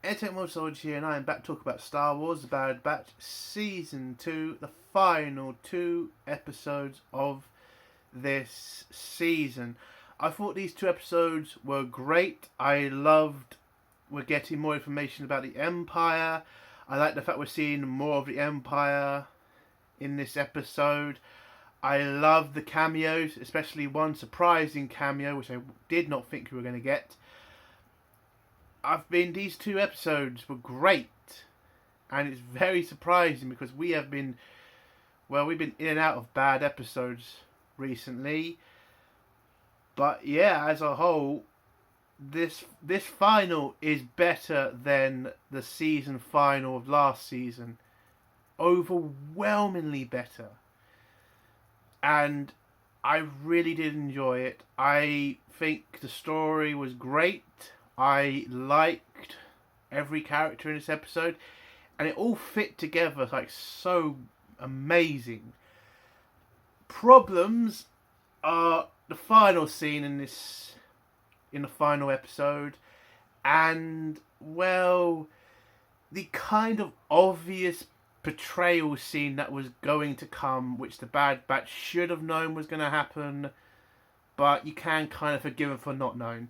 Entertainment Soldier here, and I am back to talk about Star Wars: The Bad Batch Season 2, the final 2 episodes of this season. I thought these 2 episodes were great. We're getting more information about the Empire. I like the fact we're seeing more of the Empire in this episode. I love the cameos, especially one surprising cameo, which I did not think we were going to get. These 2 episodes were great, and it's very surprising because we've been in and out of bad episodes recently. But yeah, as a whole, this final is better than the season final of last season. Overwhelmingly better. And I really did enjoy it. I think the story was great. I liked every character in this episode, and it all fit together like so amazing. Problems are the final scene in the final episode, and well, the kind of obvious betrayal scene that was going to come, which the Bad Batch should have known was going to happen, but you can kind of forgive them for not knowing.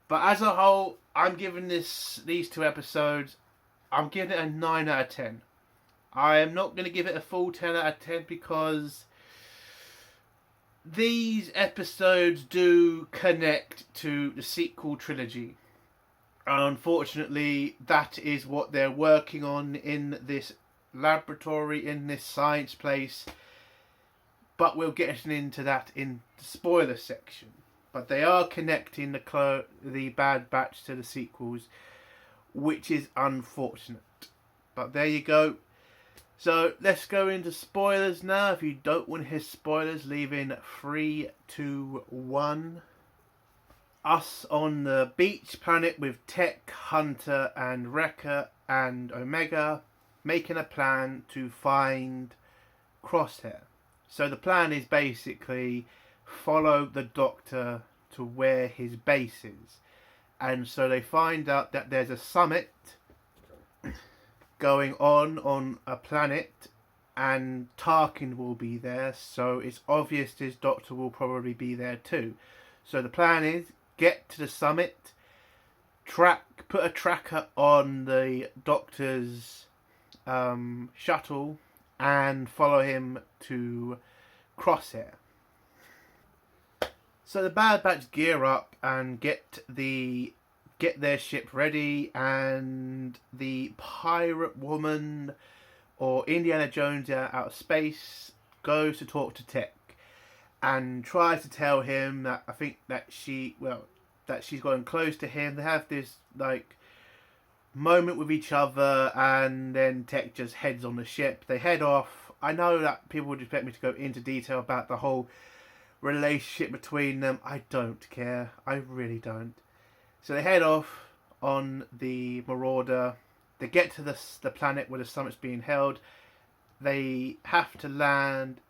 But as a whole, I'm giving these 2 episodes, I'm giving it a 9 out of 10. I am not going to give it a full 10 out of 10 because these episodes do connect to the sequel trilogy. And unfortunately, that is what they're working on in this laboratory, in this science place. But we'll get into that in the spoiler section. But they are connecting the Bad Batch to the sequels, which is unfortunate. But there you go. So let's go into spoilers now. If you don't want to hear spoilers, leave in 3, 2, 1. Us on the beach planet with Tech, Hunter, and Wrecker and Omega making a plan to find Crosshair. So the plan is basically follow the Doctor to where his base is. And so they find out that there's a summit going on a planet, and Tarkin will be there, so it's obvious his Doctor will probably be there too. So the plan is get to the summit, put a tracker on the Doctor's shuttle, and follow him to Crosshair. So the Bad Batch gear up and get their ship ready, and the pirate woman, or Indiana Jones out of space, goes to talk to Tech and tries to tell him that that she's gotten close to him. They have this like moment with each other, and then Tech just heads on the ship. They head off. I know that people would expect me to go into detail about the whole relationship between them. I don't care. I really don't. So they head off on the Marauder. They get to the planet where the summit's being held. They have to land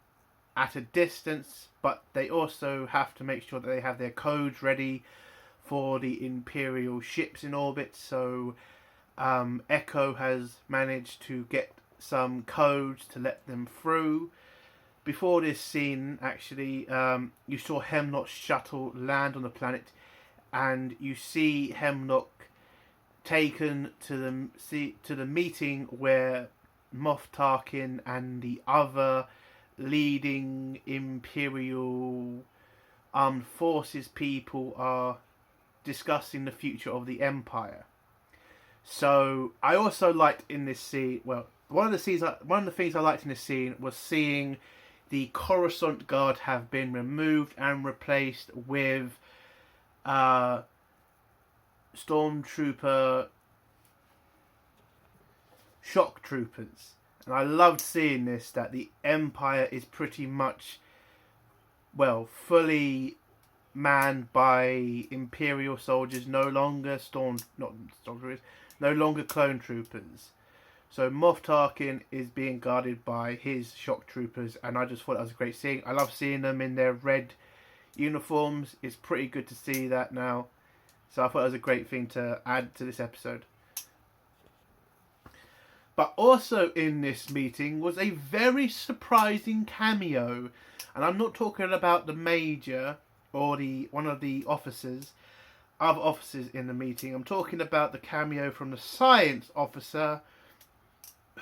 at a distance, but they also have to make sure that they have their codes ready for the Imperial ships in orbit. So Echo has managed to get some codes to let them through. Before this scene, actually, you saw Hemlock's shuttle land on the planet, and you see Hemlock taken to the meeting where Moff Tarkin and the other leading Imperial Armed Forces people are discussing the future of the Empire. So I also liked in this scene. Well, one of the things I liked in this scene was seeing the Coruscant Guard have been removed and replaced with Stormtrooper shock troopers. And I loved seeing this, that the Empire is pretty much, fully manned by Imperial soldiers, no longer no longer clone troopers. So Moff Tarkin is being guarded by his shock troopers, and I just thought that was a great scene. I love seeing them in their red uniforms. It's pretty good to see that now. So I thought it was a great thing to add to this episode. But also in this meeting was a very surprising cameo. And I'm not talking about the major or one of the officers, other officers in the meeting. I'm talking about the cameo from the science officer,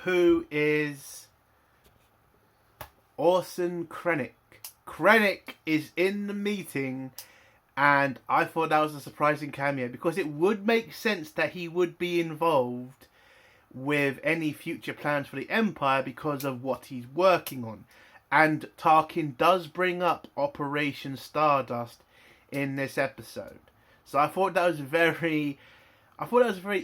who is Orson Krennic. Krennic is in the meeting, and I thought that was a surprising cameo because it would make sense that he would be involved with any future plans for the Empire because of what he's working on. And Tarkin does bring up Operation Stardust in this episode. So I thought that was very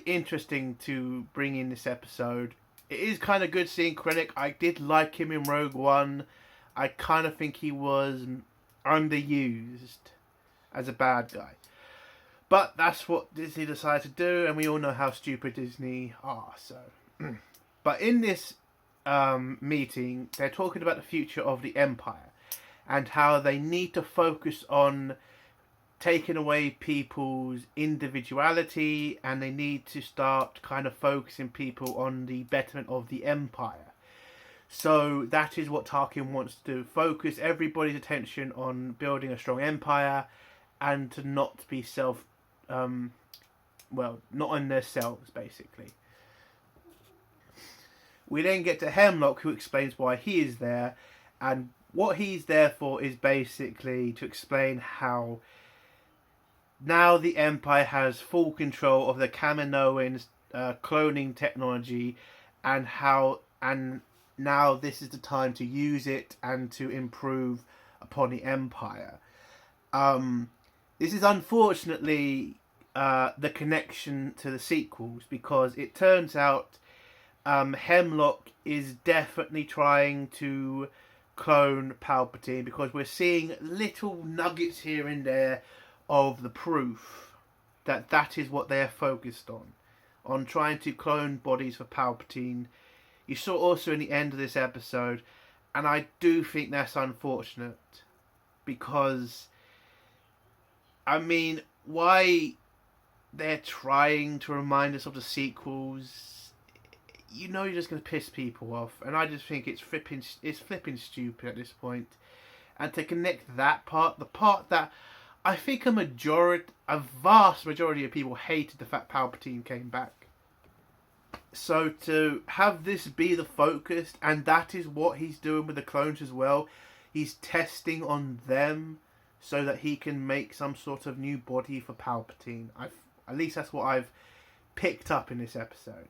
interesting to bring in this episode. It is kind of good seeing Krennic. I did like him in Rogue One. I kind of think he was underused as a bad guy. But that's what Disney decided to do, and we all know how stupid Disney are. So, but in this meeting, they're talking about the future of the Empire and how they need to focus on taking away people's individuality, and they need to start kind of focusing people on the betterment of the Empire. So that is what Tarkin wants to do. Focus everybody's attention on building a strong empire and to not be not on themselves, basically. We then get to Hemlock, who explains why he is there, and what he's there for is basically to explain how now the Empire has full control of the Kaminoans' cloning technology, and now this is the time to use it and to improve upon the Empire. This is unfortunately the connection to the sequels, because it turns out Hemlock is definitely trying to clone Palpatine, because we're seeing little nuggets here and there of the proof that is what they're focused on trying to clone bodies for Palpatine. You saw also in the end of this episode, and I do think that's unfortunate, because I mean, why they're trying to remind us of the sequels, you know, you're just going to piss people off, and I just think it's flipping stupid at this point. And to connect that part, the part that I think a vast majority of people hated the fact Palpatine came back. So to have this be the focus, and that is what he's doing with the clones as well. He's testing on them so that he can make some sort of new body for Palpatine. At least that's what I've picked up in this episode.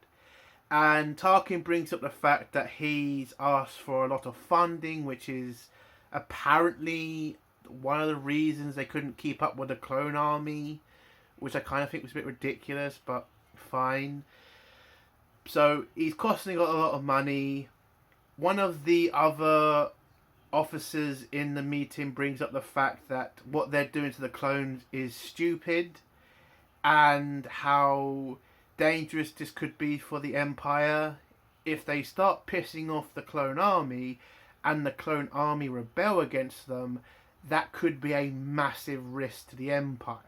And Tarkin brings up the fact that he's asked for a lot of funding, which is apparently one of the reasons they couldn't keep up with the clone army, which I kind of think was a bit ridiculous, but fine. So he's costing a lot of money. One of the other officers in the meeting brings up the fact that what they're doing to the clones is stupid, and how dangerous this could be for the Empire if they start pissing off the clone army and the clone army rebel against them. That could be a massive risk to the Empire,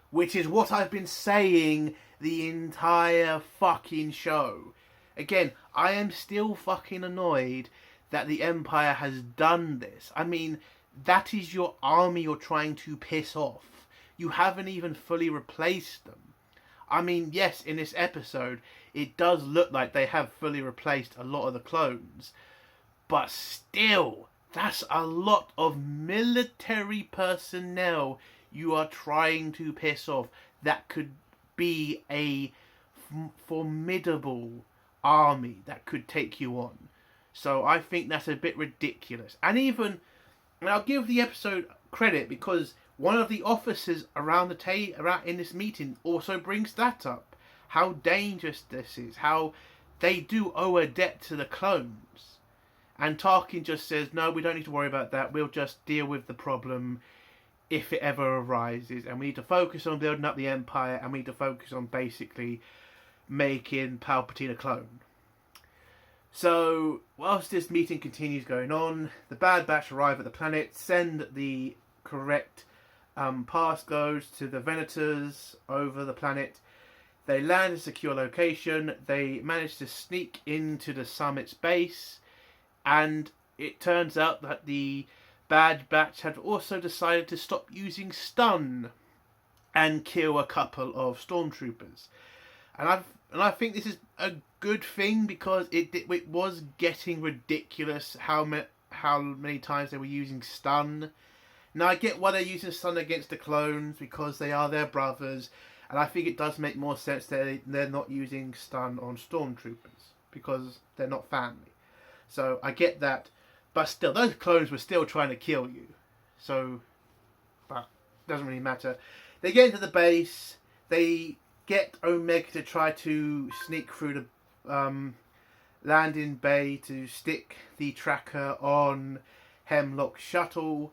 which is what I've been saying the entire fucking show. Again, I am still fucking annoyed that the Empire has done this. I mean, that is your army you're trying to piss off. You haven't even fully replaced them. I mean, yes, in this episode, it does look like they have fully replaced a lot of the clones. But still, that's a lot of military personnel you are trying to piss off. That could be a formidable army that could take you on. So I think that's a bit ridiculous. And I'll give the episode credit, because one of the officers around in this meeting also brings that up. How dangerous this is. How they do owe a debt to the clones. And Tarkin just says, no, we don't need to worry about that. We'll just deal with the problem if it ever arises. And we need to focus on building up the Empire, and we need to focus on basically making Palpatine a clone. So, whilst this meeting continues going on, the Bad Batch arrive at the planet, send the correct passcodes to the Venators over the planet, They land a secure location. They manage to sneak into the summit's base, and it turns out that the Bad Batch had also decided to stop using stun and kill a couple of stormtroopers. And I think this is a good thing, because it was getting ridiculous how many times they were using stun. Now I get why they're using stun against the clones, because they are their brothers, and I think it does make more sense that they're not using stun on stormtroopers, because they're not family. So I get that, but still, those clones were still trying to kill you. So, but it doesn't really matter. They get into the base. They get Omega to try to sneak through the landing bay to stick the tracker on Hemlock's shuttle.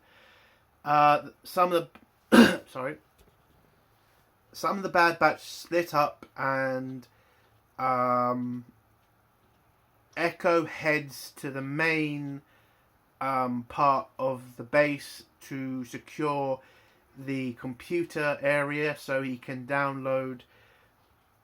Some of the some of the Bad Batch split up, and Echo heads to the main part of the base to secure the computer area, so he can download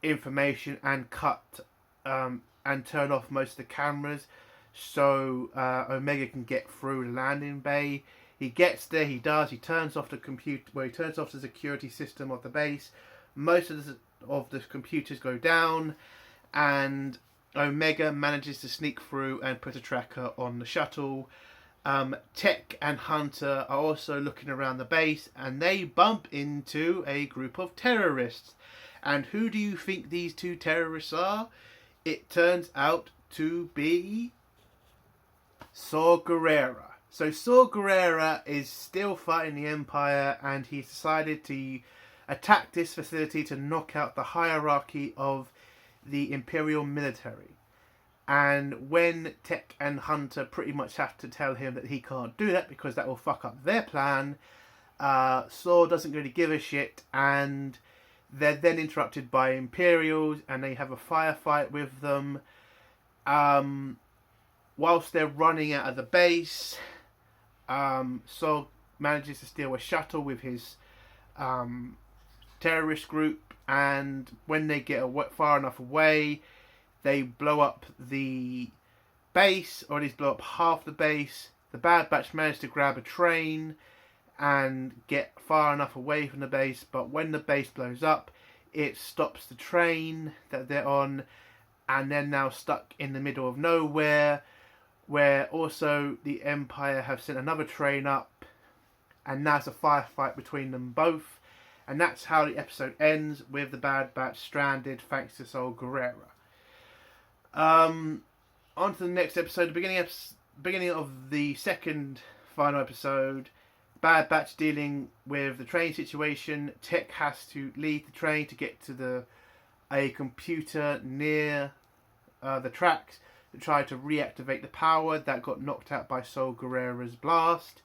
information and cut and turn off most of the cameras, so Omega can get through the landing bay. He gets there, he turns off the computer, he turns off the security system of the base. Most of the computers go down, and Omega manages to sneak through and put a tracker on the shuttle. Tech and Hunter are also looking around the base, and they bump into a group of terrorists. And who do you think these two terrorists are? It turns out to be Saw Gerrera. So Saw Gerrera is still fighting the Empire, and he's decided to attack this facility to knock out the hierarchy of the Imperial military. And when Tech and Hunter pretty much have to tell him that he can't do that because that will fuck up their plan, Saw doesn't really give a shit, and they're then interrupted by Imperials, and they have a firefight with them. Whilst they're running out of the base, Saw manages to steal a shuttle with his terrorist group, and when they get far enough away, they blow up the base, or at least blow up half the base. The Bad Batch manage to grab a train and get far enough away from the base, but when the base blows up, it stops the train that they're on, and they're now stuck in the middle of nowhere, where also the Empire have sent another train up, and now it's a firefight between them both. And that's how the episode ends, with the Bad Batch stranded thanks to Saw Gerrera. On to the next episode, the beginning of the second final episode. Bad Batch dealing with the train situation. Tech has to leave the train to get to a computer near the tracks to try to reactivate the power that got knocked out by Saw Gerrera's blast.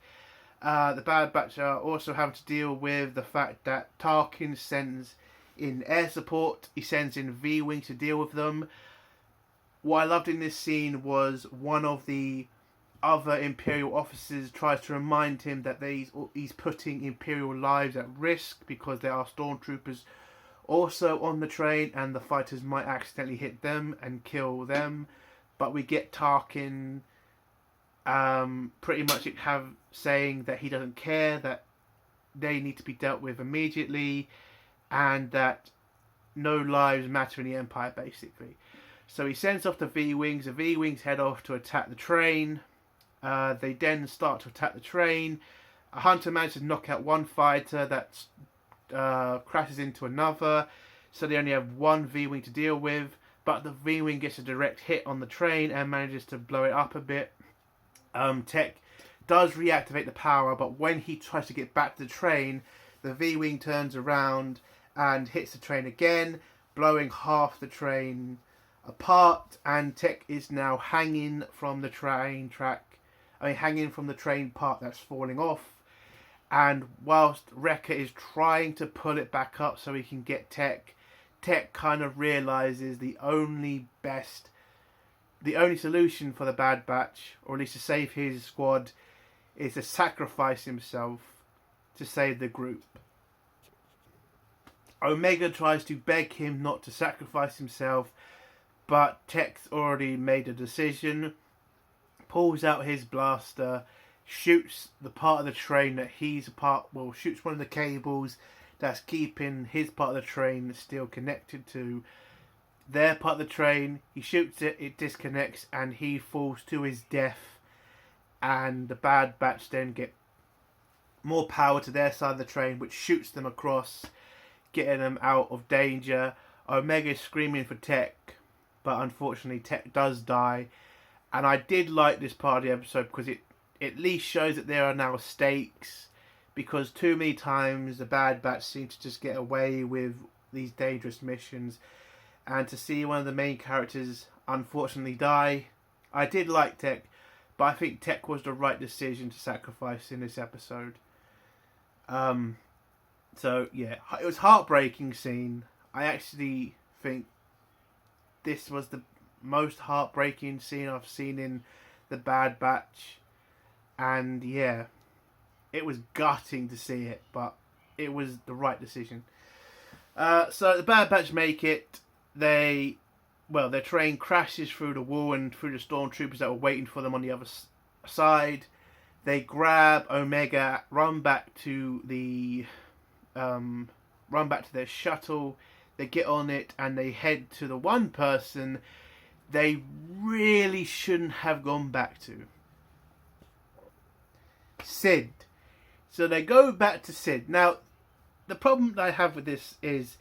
The Bad Batch are also having to deal with the fact that Tarkin sends in air support. He sends in V-Wing to deal with them. What I loved in this scene was one of the other Imperial officers tries to remind him that he's putting Imperial lives at risk, because there are stormtroopers also on the train, and the fighters might accidentally hit them and kill them. But we get Tarkin pretty much saying that he doesn't care, that they need to be dealt with immediately, and that no lives matter in the Empire, basically. So he sends off the V-Wings. The V-Wings head off to attack the train. They then start to attack the train. A Hunter manages to knock out one fighter that crashes into another. So they only have one V-Wing to deal with. But the V-Wing gets a direct hit on the train and manages to blow it up a bit. Tech does reactivate the power, but when he tries to get back to the train, the V-Wing turns around and hits the train again, blowing half the train apart, and Tech is now hanging from the train part that's falling off. And whilst Wrecker is trying to pull it back up so he can get Tech kind of realizes the only solution for the Bad Batch, or at least to save his squad, is to sacrifice himself to save the group. Omega tries to beg him not to sacrifice himself, but Tech's already made a decision, pulls out his blaster, shoots the part of the train that he's a part, well, shoots one of the cables that's keeping his part of the train still connected to their part of the train. He shoots it, it disconnects, and he falls to his death. And the Bad Batch then get more power to their side of the train, which shoots them across, getting them out of danger. Omega is screaming for Tech, but unfortunately Tech does die. And I did like this part of the episode because it at least shows that there are now stakes, because too many times the Bad Batch seem to just get away with these dangerous missions, and to see one of the main characters unfortunately die, I did like Tech, but I think Tech was the right decision to sacrifice in this episode. So yeah, it was a heartbreaking scene. I actually think this was the most heartbreaking scene I've seen in the Bad Batch, and yeah, it was gutting to see it, but it was the right decision. So the Bad Batch make it. Their train crashes through the wall and through the stormtroopers that were waiting for them on the other side. They grab Omega, run back to their shuttle. They get on it and they head to the one person they really shouldn't have gone back to. Sid. So they go back to Sid. Now, the problem that I have with this is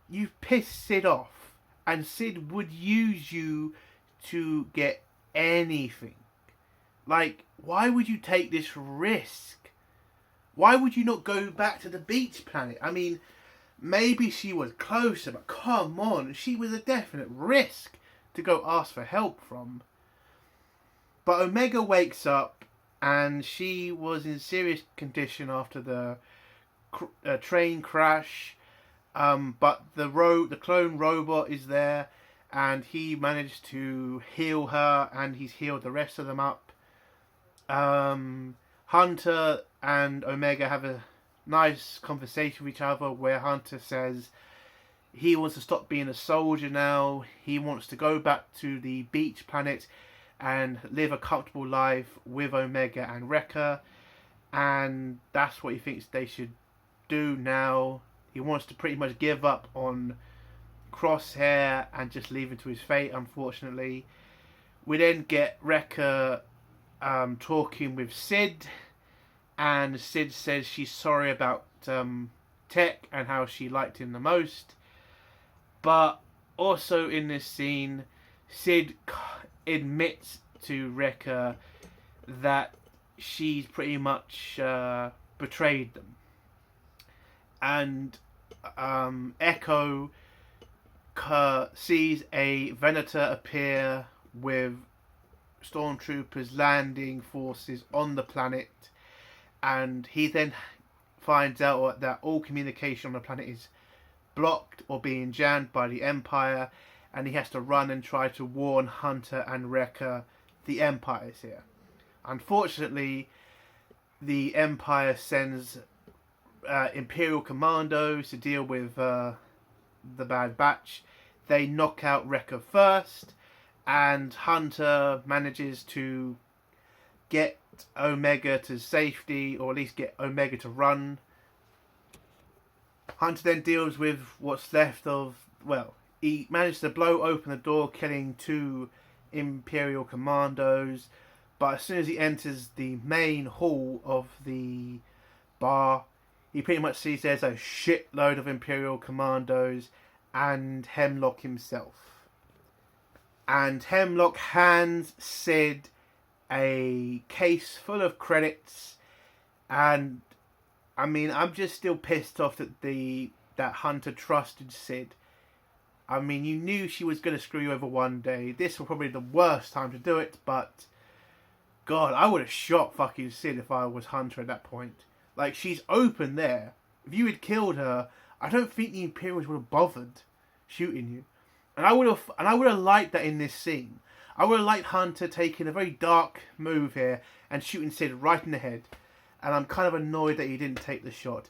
you've pissed Sid off, and Sid would use you to get anything. Like, why would you take this risk? Why would you not go back to the beach planet? I mean, maybe she was closer, but come on, she was a definite risk to go ask for help from. But Omega wakes up, and she was in serious condition after the train crash. But the clone robot is there, and he managed to heal her, and he's healed the rest of them up. Hunter and Omega have a nice conversation with each other, where Hunter says he wants to stop being a soldier now. He wants to go back to the beach planet and live a comfortable life with Omega and Wrecker, and that's what he thinks they should do now. He wants to pretty much give up on Crosshair and just leave him to his fate, unfortunately. We then get Wrecker talking with Sid, and Sid says she's sorry about Tech and how she liked him the most. But also in this scene, Sid admits to Wrecker that she's pretty much betrayed them. And Echo sees a Venator appear with stormtroopers landing forces on the planet, and he then finds out that all communication on the planet is blocked or being jammed by the Empire, and he has to run and try to warn Hunter and Wrecker the Empire is here. Unfortunately, the Empire sends Imperial commandos to deal with the Bad Batch. They knock out Wrecker first, and Hunter manages to get Omega to safety, or at least get Omega to run. Hunter then deals with what's left of, he managed to blow open the door, killing 2 Imperial commandos, but as soon as he enters the main hall of the bar, he pretty much sees there's a shitload of Imperial commandos and Hemlock himself. And Hemlock hands Sid a case full of credits, and I mean, I'm just still pissed off that Hunter trusted Sid. I mean, you knew she was going to screw you over one day. This was probably the worst time to do it, but God, I would have shot fucking Sid if I was Hunter at that point. Like, she's open there. If you had killed her, I don't think the Imperials would have bothered shooting you. And I would have liked that in this scene. I would have liked Hunter taking a very dark move here and shooting Sid right in the head. And I'm kind of annoyed that he didn't take the shot.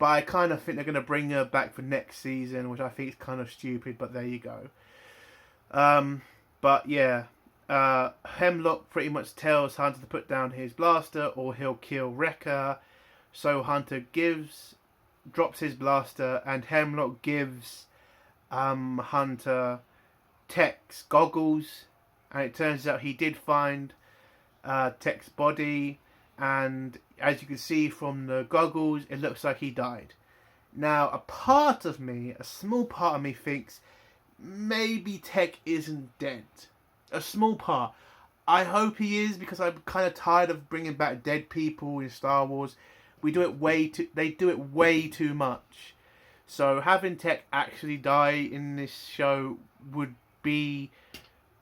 But I kind of think they're going to bring her back for next season, which I think is kind of stupid, but there you go. But yeah, Hemlock pretty much tells Hunter to put down his blaster or he'll kill Wrecker. So Hunter drops his blaster, and Hemlock gives Hunter Tech's goggles, and it turns out he did find Tech's body, and as you can see from the goggles, it looks like he died. Now, a small part of me thinks maybe Tech isn't dead. A small part. I hope he is, because I'm kind of tired of bringing back dead people in Star Wars. They do it way too much. So having Tech actually die in this show would be...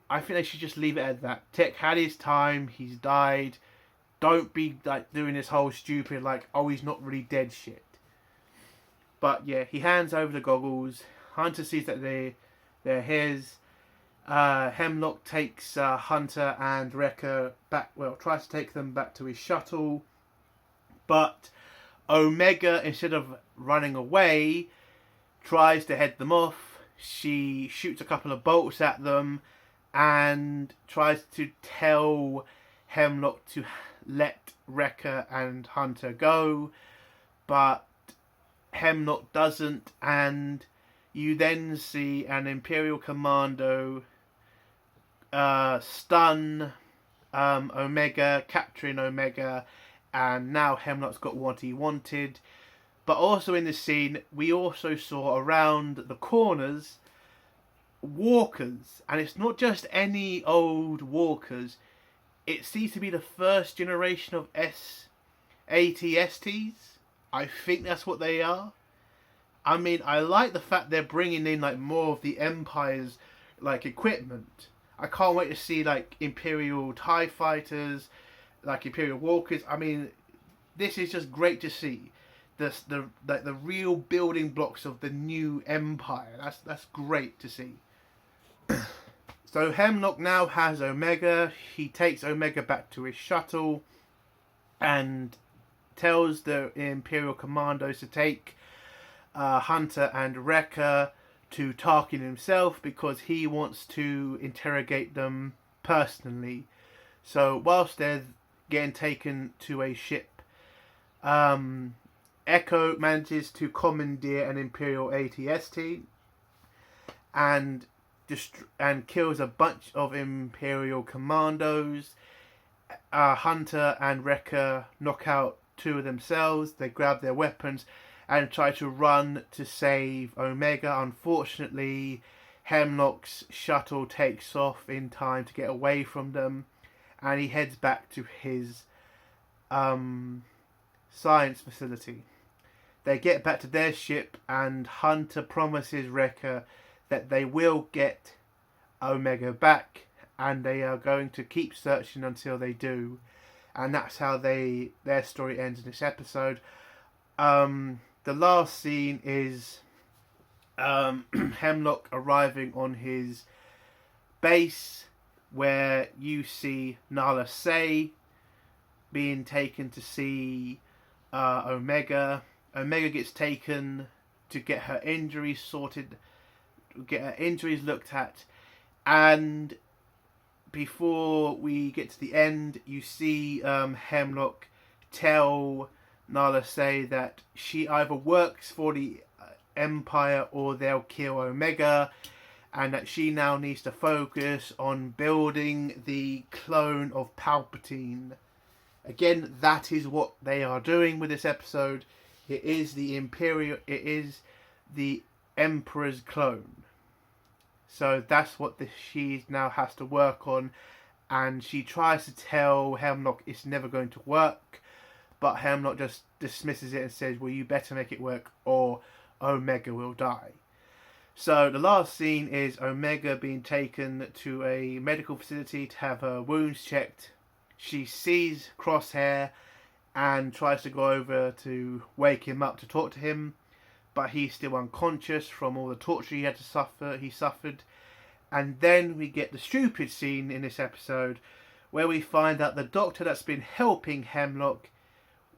I think they should just leave it at that. Tech had his time, he's died. Don't be like doing this whole stupid he's not really dead shit. But yeah, he hands over the goggles. Hunter sees that they're his. Hemlock takes Hunter and Wrecker back. Well, tries to take them back to his shuttle. But Omega, instead of running away, tries to head them off. She shoots a couple of bolts at them and tries to tell Hemlock to let Wrecker and Hunter go. But Hemlock doesn't, and you then see an Imperial Commando stun Omega, capturing Omega, and now Hemlock's got what he wanted. But also in this scene, we also saw around the corners walkers, and it's not just any old walkers. It seems to be the first generation of AT-STs. I think that's what they are. I mean, I like the fact they're bringing in more of the Empire's equipment. I can't wait to see Imperial TIE fighters, Imperial walkers. I mean, this is just great to see. The real building blocks of the new Empire. That's great to see. So Hemlock now has Omega. He takes Omega back to his shuttle and tells the Imperial Commandos to take Hunter and Wrecker to Tarkin himself, because he wants to interrogate them personally. So whilst they're getting taken to a ship, Echo manages to commandeer an Imperial AT-ST and kills a bunch of Imperial commandos. Hunter and Wrecker knock out two of themselves. They grab their weapons and try to run to save Omega. Unfortunately, Hemlock's shuttle takes off in time to get away from them, and he heads back to his science facility. They get back to their ship, and Hunter promises Wrecker that they will get Omega back, and they are going to keep searching until they do. And that's how their story ends in this episode. The last scene is Hemlock arriving on his base, where you see Nala Se being taken to see Omega. Omega gets taken to get her injuries sorted, get her injuries looked at, and before we get to the end, you see Hemlock tell Nala Se that she either works for the Empire or they'll kill Omega, and that she now needs to focus on building the clone of Palpatine. Again, that is what they are doing with this episode. It is the Emperor's clone. So that's what she now has to work on, and she tries to tell Hemlock it's never going to work, but Hemlock just dismisses it and says, well, you better make it work or Omega will die. So the last scene is Omega being taken to a medical facility to have her wounds checked. She sees Crosshair and tries to go over to wake him up to talk to him, but he's still unconscious from all the torture he suffered. And then we get the stupid scene in this episode where we find out the doctor that's been helping Hemlock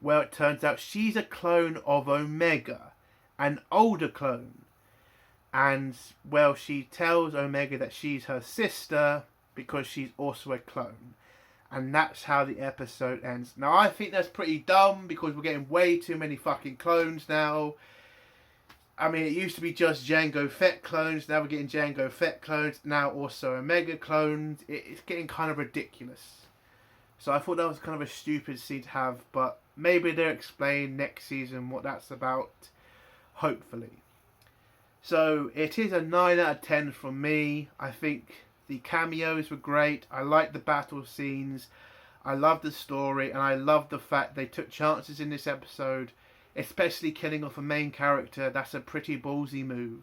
Well, it turns out she's a clone of Omega, an older clone. And, well, she tells Omega that she's her sister because she's also a clone. And that's how the episode ends. Now, I think that's pretty dumb because we're getting way too many fucking clones now. I mean, it used to be just Jango Fett clones. Now we're getting Jango Fett clones. Now also Omega clones. It's getting kind of ridiculous. So I thought that was kind of a stupid scene to have. But maybe they'll explain next season what that's about. Hopefully. So it is a 9 out of 10 from me. I think the cameos were great. I like the battle scenes. I love the story. And I love the fact they took chances in this episode. Especially killing off a main character. That's a pretty ballsy move.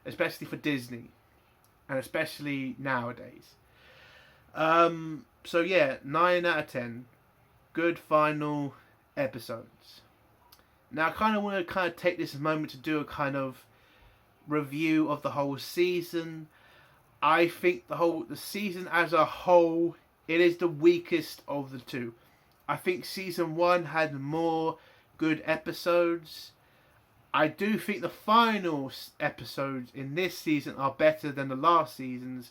Especially for Disney. And especially nowadays. So yeah, 9 out of 10. Good final episodes. Now I kind of want to take this moment to do a kind of review of the whole season. I think the season as a whole, it is the weakest of the two. I think season 1 had more good episodes. I do think the final episodes in this season are better than the last seasons,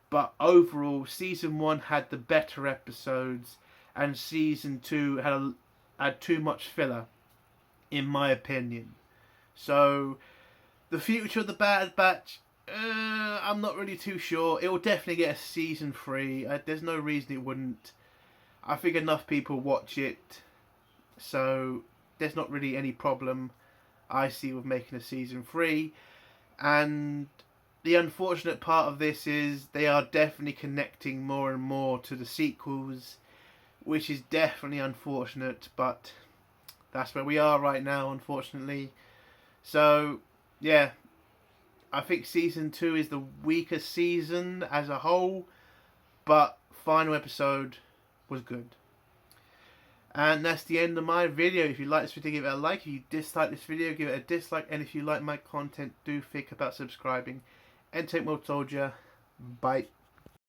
but overall season 1 had the better episodes and season 2 had too much filler, in my opinion. So the future of the Bad Batch, I'm not really too sure. It will definitely get a season 3. There's no reason it wouldn't. I think enough people watch it, so there's not really any problem I see with making a season 3. And the unfortunate part of this is they are definitely connecting more and more to the sequels, which is definitely unfortunate, but that's where we are right now, unfortunately. So yeah, I think season 2 is the weakest season as a whole, but final episode was good. And that's the end of my video. If you like this video, give it a like. If you dislike this video, give it a dislike. And if you like my content, do think about subscribing. And take more told ya. Bye.